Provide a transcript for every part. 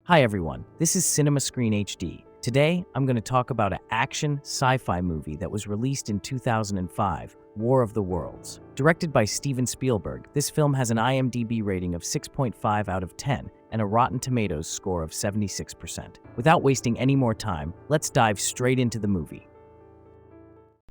Hi everyone, this is Cinema Screen HD. Today, I'm going to talk about an action sci-fi movie that was released in 2005, War of the Worlds. Directed by Steven Spielberg, this film has an IMDb rating of 6.5 out of 10 and a Rotten Tomatoes score of 76%. Without wasting any more time, let's dive straight into the movie.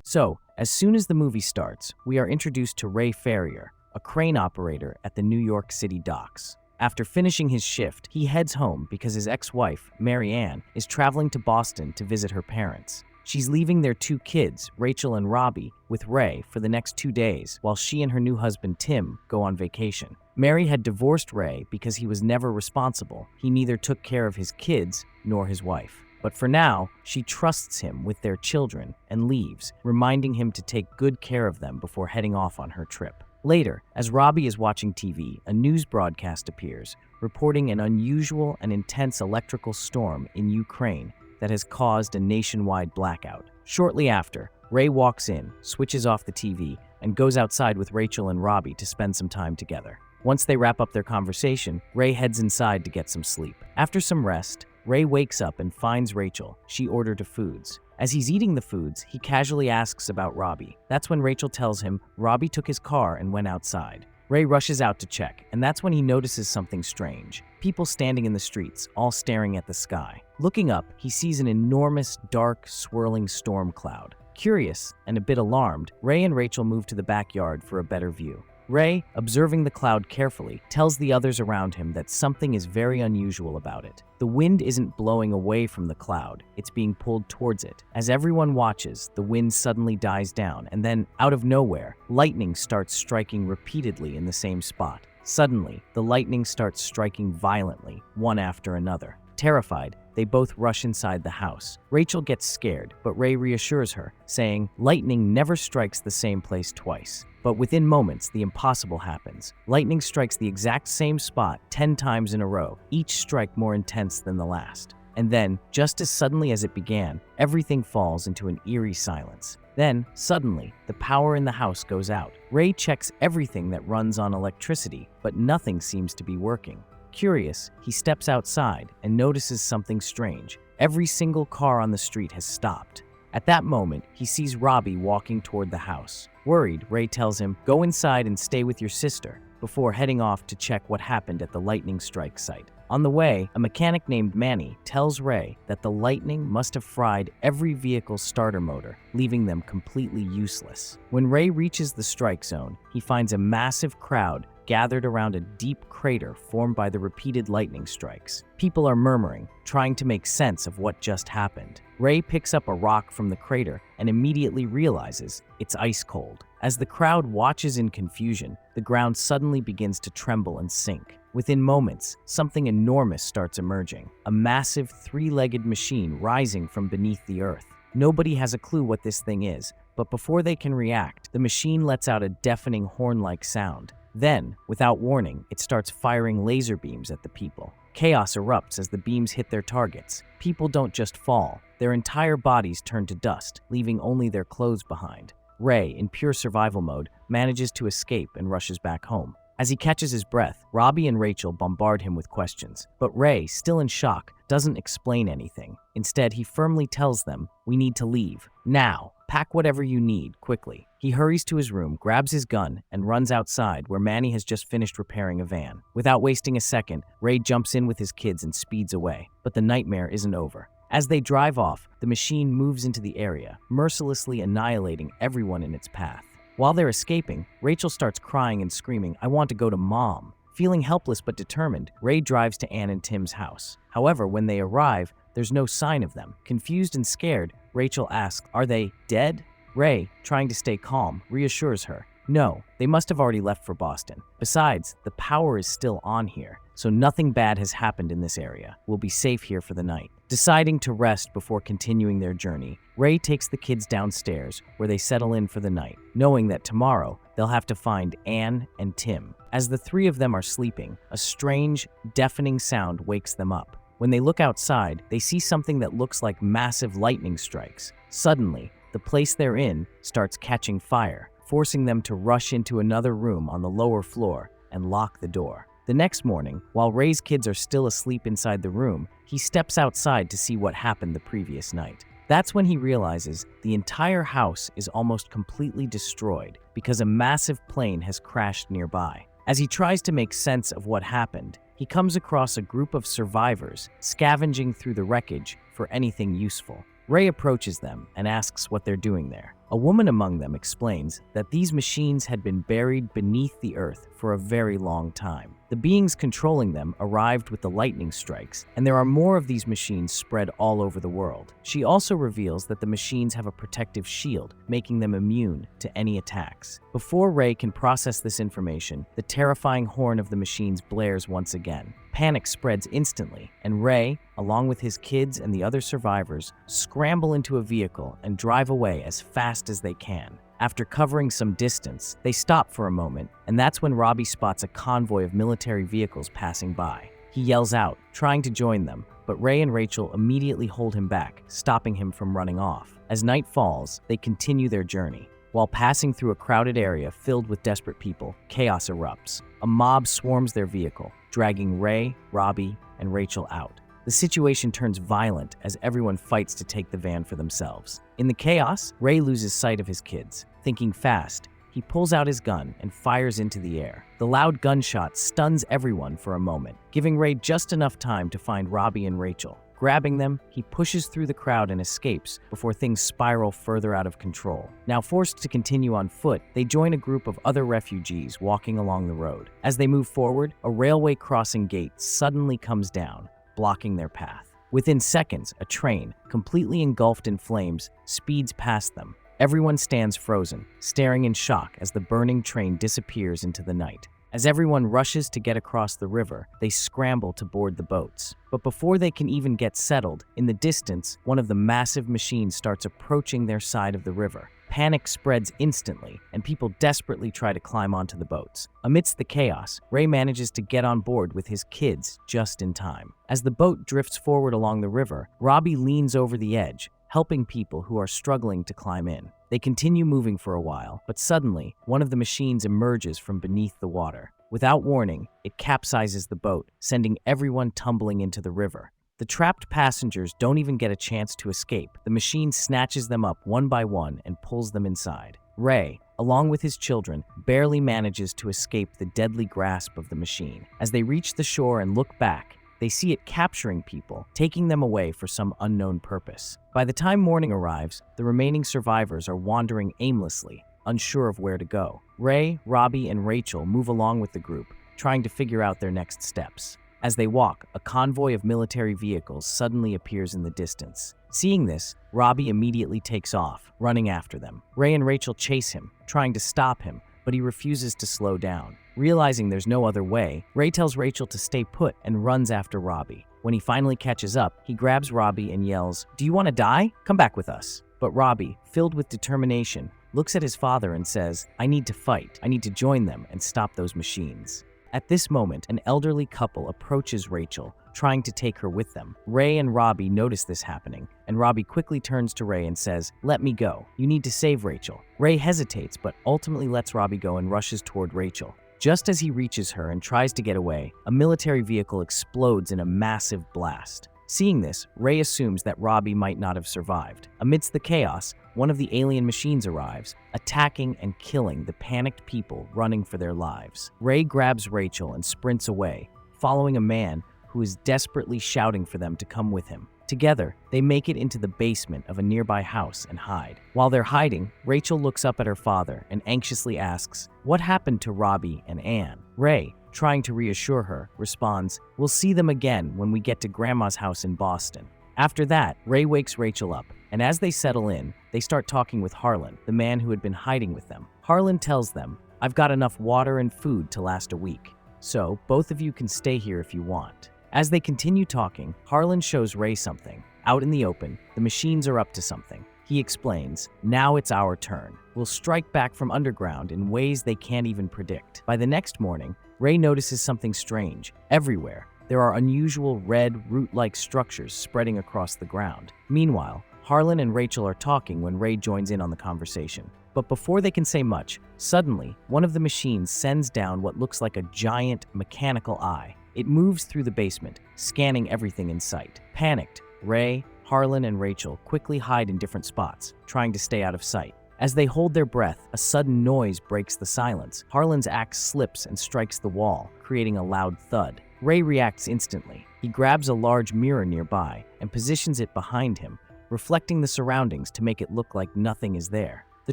So, as soon as the movie starts, we are introduced to Ray Ferrier, a crane operator at the New York City docks. After finishing his shift, he heads home because his ex-wife, Mary Ann, is traveling to Boston to visit her parents. She's leaving their two kids, Rachel and Robbie, with Ray for the next 2 days while she and her new husband, Tim, go on vacation. Mary had divorced Ray because he was never responsible. He neither took care of his kids nor his wife. But for now, she trusts him with their children and leaves, reminding him to take good care of them before heading off on her trip. Later, as Robbie is watching TV, a news broadcast appears, reporting an unusual and intense electrical storm in Ukraine that has caused a nationwide blackout. Shortly after, Ray walks in, switches off the TV, and goes outside with Rachel and Robbie to spend some time together. Once they wrap up their conversation, Ray heads inside to get some sleep. After some rest, Ray wakes up and finds Rachel. She ordered foods. As he's eating the foods, he casually asks about Robbie. That's when Rachel tells him Robbie took his car and went outside. Ray rushes out to check, and that's when he notices something strange. People standing in the streets, all staring at the sky. Looking up, he sees an enormous, dark, swirling storm cloud. Curious and a bit alarmed, Ray and Rachel move to the backyard for a better view. Ray, observing the cloud carefully, tells the others around him that something is very unusual about it. The wind isn't blowing away from the cloud, it's being pulled towards it. As everyone watches, the wind suddenly dies down, and then, out of nowhere, lightning starts striking repeatedly in the same spot. Suddenly, the lightning starts striking violently, one after another. Terrified, they both rush inside the house. Rachel gets scared, but Ray reassures her, saying, "Lightning never strikes the same place twice." But within moments, the impossible happens. Lightning strikes the exact same spot 10 times in a row, each strike more intense than the last. And then, just as suddenly as it began, everything falls into an eerie silence. Then, suddenly, the power in the house goes out. Ray checks everything that runs on electricity, but nothing seems to be working. Curious, he steps outside and notices something strange. Every single car on the street has stopped. At that moment, he sees Robbie walking toward the house. Worried, Ray tells him, "Go inside and stay with your sister," before heading off to check what happened at the lightning strike site. On the way, a mechanic named Manny tells Ray that the lightning must have fried every vehicle's starter motor, leaving them completely useless. When Ray reaches the strike zone, he finds a massive crowd gathered around a deep crater formed by the repeated lightning strikes. People are murmuring, trying to make sense of what just happened. Ray picks up a rock from the crater and immediately realizes it's ice cold. As the crowd watches in confusion, the ground suddenly begins to tremble and sink. Within moments, something enormous starts emerging, a massive three-legged machine rising from beneath the earth. Nobody has a clue what this thing is, but before they can react, the machine lets out a deafening horn-like sound. Then, without warning, it starts firing laser beams at the people. Chaos erupts as the beams hit their targets. People don't just fall, their entire bodies turn to dust, leaving only their clothes behind. Ray, in pure survival mode, manages to escape and rushes back home. As he catches his breath, Robbie and Rachel bombard him with questions. But Ray, still in shock, doesn't explain anything. Instead, he firmly tells them, "We need to leave. Now. Pack whatever you need, quickly." He hurries to his room, grabs his gun, and runs outside where Manny has just finished repairing a van. Without wasting a second, Ray jumps in with his kids and speeds away. But the nightmare isn't over. As they drive off, the machine moves into the area, mercilessly annihilating everyone in its path. While they're escaping, Rachel starts crying and screaming, "I want to go to Mom." Feeling helpless but determined, Ray drives to Ann and Tim's house. However, when they arrive, there's no sign of them. Confused and scared, Rachel asks, "Are they dead?" Ray, trying to stay calm, reassures her, "No, they must have already left for Boston. Besides, the power is still on here, so nothing bad has happened in this area. We'll be safe here for the night." Deciding to rest before continuing their journey, Ray takes the kids downstairs, where they settle in for the night, knowing that tomorrow they'll have to find Ann and Tim. As the three of them are sleeping, a strange, deafening sound wakes them up. When they look outside, they see something that looks like massive lightning strikes. Suddenly, the place they're in starts catching fire, forcing them to rush into another room on the lower floor and lock the door. The next morning, while Ray's kids are still asleep inside the room, he steps outside to see what happened the previous night. That's when he realizes the entire house is almost completely destroyed because a massive plane has crashed nearby. As he tries to make sense of what happened, he comes across a group of survivors scavenging through the wreckage for anything useful. Ray approaches them and asks what they're doing there. A woman among them explains that these machines had been buried beneath the earth for a very long time. The beings controlling them arrived with the lightning strikes, and there are more of these machines spread all over the world. She also reveals that the machines have a protective shield, making them immune to any attacks. Before Ray can process this information, the terrifying horn of the machines blares once again. Panic spreads instantly, and Ray, along with his kids and the other survivors, scramble into a vehicle and drive away as fast as they can. After covering some distance, they stop for a moment, and that's when Robbie spots a convoy of military vehicles passing by. He yells out, trying to join them, but Ray and Rachel immediately hold him back, stopping him from running off. As night falls, they continue their journey. While passing through a crowded area filled with desperate people, chaos erupts. A mob swarms their vehicle, dragging Ray, Robbie, and Rachel out. The situation turns violent as everyone fights to take the van for themselves. In the chaos, Ray loses sight of his kids. Thinking fast, he pulls out his gun and fires into the air. The loud gunshot stuns everyone for a moment, giving Ray just enough time to find Robbie and Rachel. Grabbing them, he pushes through the crowd and escapes before things spiral further out of control. Now forced to continue on foot, they join a group of other refugees walking along the road. As they move forward, a railway crossing gate suddenly comes down, blocking their path. Within seconds, a train, completely engulfed in flames, speeds past them. Everyone stands frozen, staring in shock as the burning train disappears into the night. As everyone rushes to get across the river, they scramble to board the boats. But before they can even get settled, in the distance, one of the massive machines starts approaching their side of the river. Panic spreads instantly, and people desperately try to climb onto the boats. Amidst the chaos, Ray manages to get on board with his kids just in time. As the boat drifts forward along the river, Robbie leans over the edge, helping people who are struggling to climb in. They continue moving for a while, but suddenly, one of the machines emerges from beneath the water. Without warning, it capsizes the boat, sending everyone tumbling into the river. The trapped passengers don't even get a chance to escape. The machine snatches them up one by one and pulls them inside. Ray, along with his children, barely manages to escape the deadly grasp of the machine. As they reach the shore and look back, they see it capturing people, taking them away for some unknown purpose. By the time morning arrives, the remaining survivors are wandering aimlessly, unsure of where to go. Ray, Robbie, and Rachel move along with the group, trying to figure out their next steps. As they walk, a convoy of military vehicles suddenly appears in the distance. Seeing this, Robbie immediately takes off, running after them. Ray and Rachel chase him, trying to stop him, but he refuses to slow down. Realizing there's no other way, Ray tells Rachel to stay put and runs after Robbie. When he finally catches up, he grabs Robbie and yells, "Do you want to die? Come back with us." But Robbie, filled with determination, looks at his father and says, "I need to fight. I need to join them and stop those machines." At this moment, an elderly couple approaches Rachel, trying to take her with them. Ray and Robbie notice this happening, and Robbie quickly turns to Ray and says, "Let me go. You need to save Rachel." Ray hesitates, but ultimately lets Robbie go and rushes toward Rachel. Just as he reaches her and tries to get away, a military vehicle explodes in a massive blast. Seeing this, Ray assumes that Robbie might not have survived. Amidst the chaos, one of the alien machines arrives, attacking and killing the panicked people running for their lives. Ray grabs Rachel and sprints away, following a man who is desperately shouting for them to come with him. Together, they make it into the basement of a nearby house and hide. While they're hiding, Rachel looks up at her father and anxiously asks, "What happened to Robbie and Anne?" Ray, trying to reassure her, responds, "We'll see them again when we get to Grandma's house in Boston." After that, Ray wakes Rachel up, and as they settle in, they start talking with Harlan, the man who had been hiding with them. Harlan tells them, "I've got enough water and food to last a week, so both of you can stay here if you want." As they continue talking, Harlan shows Ray something. Out in the open, the machines are up to something. He explains, "Now it's our turn. We'll strike back from underground in ways they can't even predict." By the next morning, Ray notices something strange. Everywhere, there are unusual red, root-like structures spreading across the ground. Meanwhile, Harlan and Rachel are talking when Ray joins in on the conversation. But before they can say much, suddenly, one of the machines sends down what looks like a giant mechanical eye. It moves through the basement, scanning everything in sight. Panicked, Ray, Harlan, and Rachel quickly hide in different spots, trying to stay out of sight. As they hold their breath, a sudden noise breaks the silence. Harlan's axe slips and strikes the wall, creating a loud thud. Ray reacts instantly. He grabs a large mirror nearby and positions it behind him, reflecting the surroundings to make it look like nothing is there. The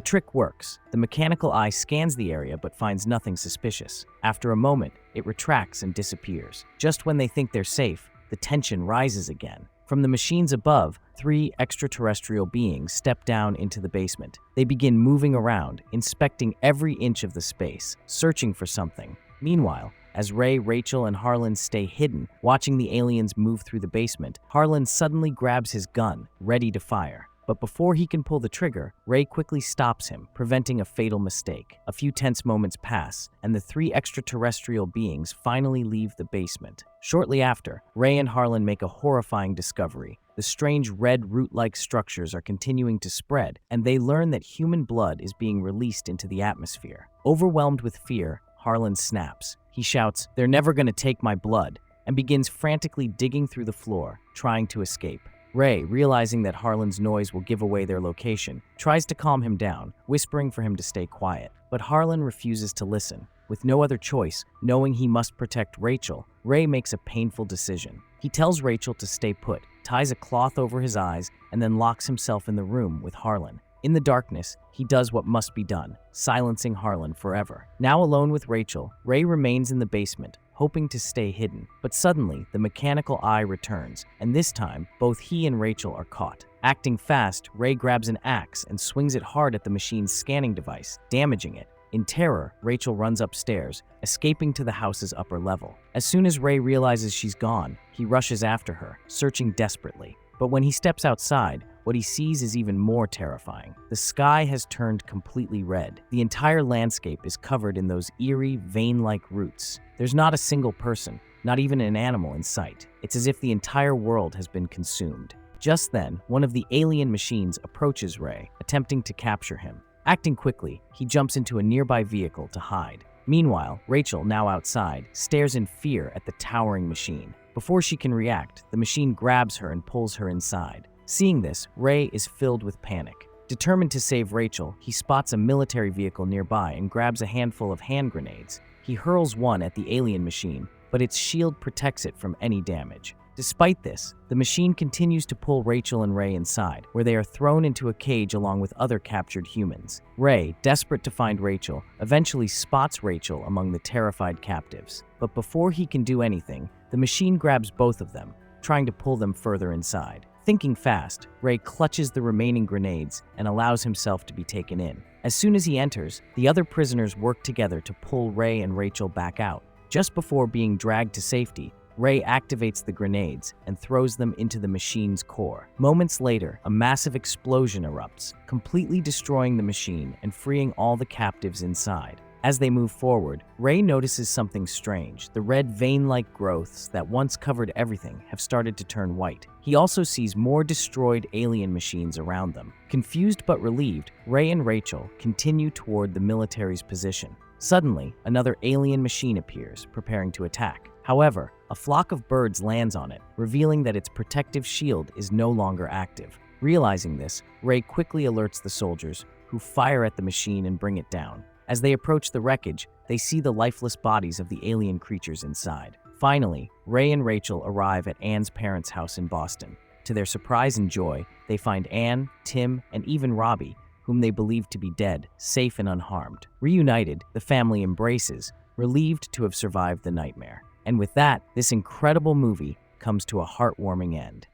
trick works. The mechanical eye scans the area but finds nothing suspicious. After a moment, it retracts and disappears. Just when they think they're safe, the tension rises again. From the machines above, 3 extraterrestrial beings step down into the basement. They begin moving around, inspecting every inch of the space, searching for something. Meanwhile, as Ray, Rachel, and Harlan stay hidden, watching the aliens move through the basement, Harlan suddenly grabs his gun, ready to fire. But before he can pull the trigger, Ray quickly stops him, preventing a fatal mistake. A few tense moments pass, and the 3 extraterrestrial beings finally leave the basement. Shortly after, Ray and Harlan make a horrifying discovery. The strange red root-like structures are continuing to spread, and they learn that human blood is being released into the atmosphere. Overwhelmed with fear, Harlan snaps. He shouts, "They're never gonna take my blood," and begins frantically digging through the floor, trying to escape. Ray, realizing that Harlan's noise will give away their location, tries to calm him down, whispering for him to stay quiet. But Harlan refuses to listen. With no other choice, knowing he must protect Rachel, Ray makes a painful decision. He tells Rachel to stay put, ties a cloth over his eyes, and then locks himself in the room with Harlan. In the darkness, he does what must be done, silencing Harlan forever. Now alone with Rachel, Ray remains in the basement, hoping to stay hidden. But suddenly, the mechanical eye returns, and this time, both he and Rachel are caught. Acting fast, Ray grabs an axe and swings it hard at the machine's scanning device, damaging it. In terror, Rachel runs upstairs, escaping to the house's upper level. As soon as Ray realizes she's gone, he rushes after her, searching desperately. But when he steps outside, what he sees is even more terrifying. The sky has turned completely red. The entire landscape is covered in those eerie, vein-like roots. There's not a single person, not even an animal in sight. It's as if the entire world has been consumed. Just then, one of the alien machines approaches Ray, attempting to capture him. Acting quickly, he jumps into a nearby vehicle to hide. Meanwhile, Rachel, now outside, stares in fear at the towering machine. Before she can react, the machine grabs her and pulls her inside. Seeing this, Ray is filled with panic. Determined to save Rachel, he spots a military vehicle nearby and grabs a handful of hand grenades. He hurls one at the alien machine, but its shield protects it from any damage. Despite this, the machine continues to pull Rachel and Ray inside, where they are thrown into a cage along with other captured humans. Ray, desperate to find Rachel, eventually spots Rachel among the terrified captives. But before he can do anything, the machine grabs both of them, trying to pull them further inside. Thinking fast, Ray clutches the remaining grenades and allows himself to be taken in. As soon as he enters, the other prisoners work together to pull Ray and Rachel back out. Just before being dragged to safety, Ray activates the grenades and throws them into the machine's core. Moments later, a massive explosion erupts, completely destroying the machine and freeing all the captives inside. As they move forward, Ray notices something strange. The red vein-like growths that once covered everything have started to turn white. He also sees more destroyed alien machines around them. Confused but relieved, Ray and Rachel continue toward the military's position. Suddenly, another alien machine appears, preparing to attack. However, a flock of birds lands on it, revealing that its protective shield is no longer active. Realizing this, Ray quickly alerts the soldiers, who fire at the machine and bring it down. As they approach the wreckage, they see the lifeless bodies of the alien creatures inside. Finally, Ray and Rachel arrive at Anne's parents' house in Boston. To their surprise and joy, they find Anne, Tim, and even Robbie, whom they believe to be dead, safe and unharmed. Reunited, the family embraces, relieved to have survived the nightmare. And with that, this incredible movie comes to a heartwarming end.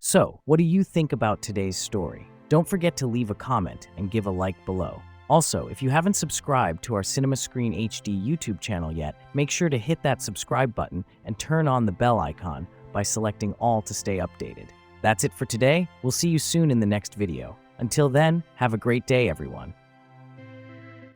So, what do you think about today's story? Don't forget to leave a comment and give a like below. Also, if you haven't subscribed to our Cinema Screen HD YouTube channel yet, make sure to hit that subscribe button and turn on the bell icon by selecting all to stay updated. That's it for today. We'll see you soon in the next video. Until then, have a great day, everyone.